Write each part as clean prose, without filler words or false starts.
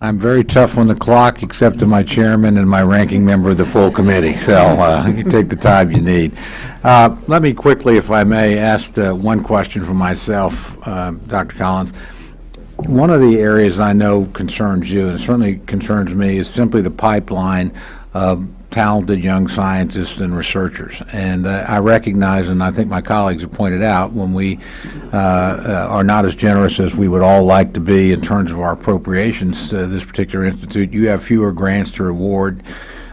I'm very tough on the clock, except to my chairman and my ranking member of the full committee, so you take the time you need. Let me quickly, if I may, ask one question for myself, Dr. Collins. One of the areas I know concerns you, and certainly concerns me, is simply the pipeline of talented young scientists and researchers. And I recognize, and I think my colleagues have pointed out, when we are not as generous as we would all like to be in terms of our appropriations to this particular institute, you have fewer grants to reward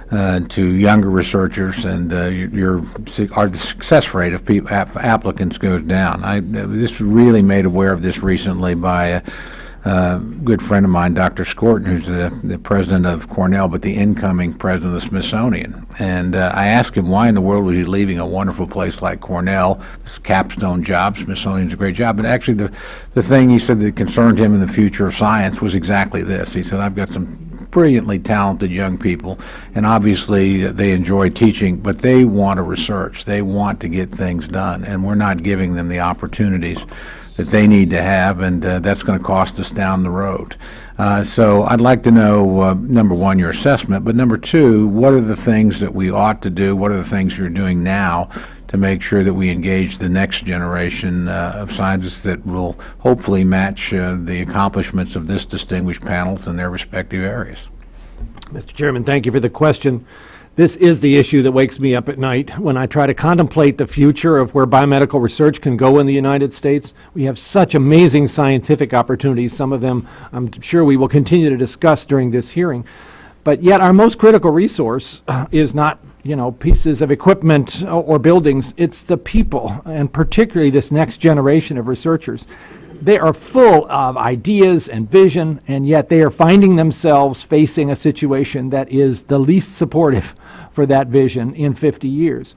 to younger researchers, and our success rate of applicants goes down. This was really made aware of this recently by a good friend of mine, Dr. Scorton, who's the president of Cornell, but the incoming president of the Smithsonian. And I asked him why in the world was he leaving a wonderful place like Cornell, this capstone job. Smithsonian's a great job. But actually the thing he said that concerned him in the future of science was exactly this. He said, I've got some brilliantly talented young people, and obviously they enjoy teaching, but they want to research. They want to get things done, and we're not giving them the opportunities that they need to have, and that's going to cost us down the road. So I'd like to know, number one, your assessment, but number two, what are the things that we ought to do? What are the things you're doing now to make sure that we engage the next generation of scientists that will hopefully match the accomplishments of this distinguished panel in their respective areas? Mr. Chairman, thank you for the question. This is the issue that wakes me up at night when I try to contemplate the future of where biomedical research can go in the United States. We have such amazing scientific opportunities. Some of them I'm sure we will continue to discuss during this hearing. But yet our most critical resource is not, pieces of equipment or buildings. It's the people, and particularly this next generation of researchers. They are full of ideas and vision, and yet they are finding themselves facing a situation that is the least supportive for that vision in 50 years.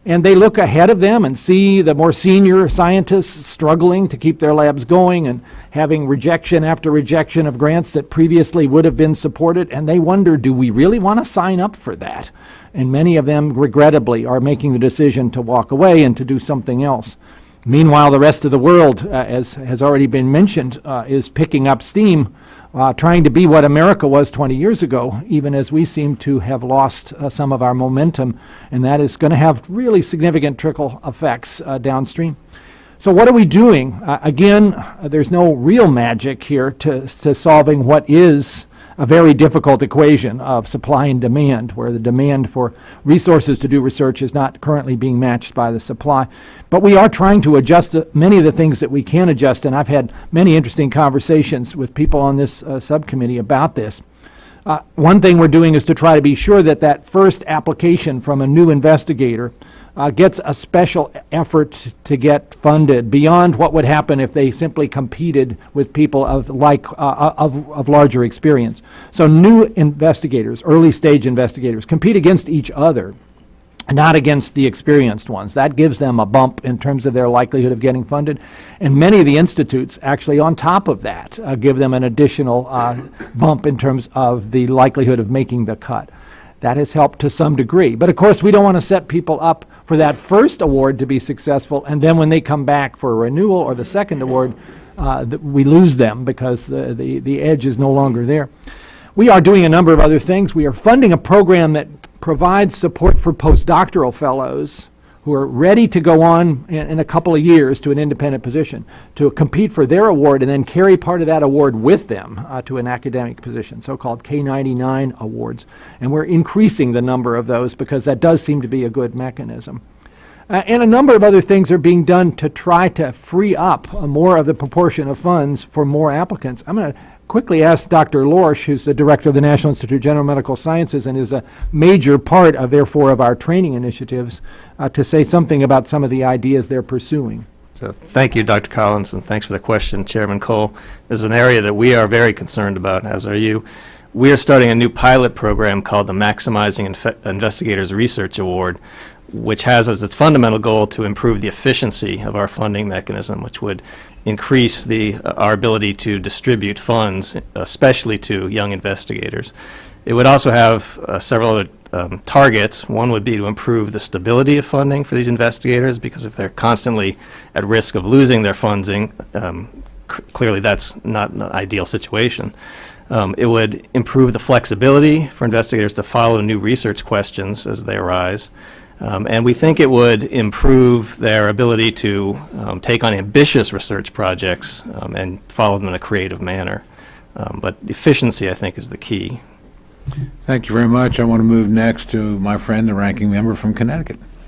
And they look ahead of them and see the more senior scientists struggling to keep their labs going and having rejection after rejection of grants that previously would have been supported, and they wonder, do we really want to sign up for that? And many of them, regrettably, are making the decision to walk away and to do something else. Meanwhile, the rest of the world, as has already been mentioned, is picking up steam, trying to be what America was 20 years ago, even as we seem to have lost some of our momentum, and that is going to have really significant trickle effects downstream. So what are we doing? Again, there's no real magic here to solving what is a very difficult equation of supply and demand, where the demand for resources to do research is not currently being matched by the supply. But we are trying to adjust many of the things that we can adjust, and I've had many interesting conversations with people on this subcommittee about this. One thing we're doing is to try to be sure that that first application from a new investigator gets a special effort to get funded beyond what would happen if they simply competed with people of larger experience. So new investigators, early stage investigators, compete against each other, not against the experienced ones. That gives them a bump in terms of their likelihood of getting funded. And many of the institutes actually on top of that give them an additional bump in terms of the likelihood of making the cut. That has helped to some degree. But of course, we don't want to set people up for that first award to be successful, and then when they come back for a renewal or the second award, we lose them because the edge is no longer there. We are doing a number of other things. We are funding a program that provides support for postdoctoral fellows who are ready to go on in a couple of years to an independent position, to compete for their award and then carry part of that award with them to an academic position, so-called K-99 awards. And we're increasing the number of those because that does seem to be a good mechanism. And a number of other things are being done to try to free up more of the proportion of funds for more applicants. I'm going to quickly ask Dr. Lorsch, who's the director of the National Institute of General Medical Sciences and is a major part of, therefore, of our training initiatives, to say something about some of the ideas they're pursuing. So thank you, Dr. Collins, and thanks for the question, Chairman Cole. This is an area that we are very concerned about, as are you. We are starting a new pilot program called the Maximizing Investigators Research Award, which has as its fundamental goal to improve the efficiency of our funding mechanism, which would increase our ability to distribute funds, especially to young investigators. It would also have several other targets. One would be to improve the stability of funding for these investigators, because if they're constantly at risk of losing their funding, clearly that's not an ideal situation. It would improve the flexibility for investigators to follow new research questions as they arise. And we think it would improve their ability to take on ambitious research projects and follow them in a creative manner. But efficiency, I think, is the key. Thank you very much. I want to move next to my friend, the ranking member from Connecticut.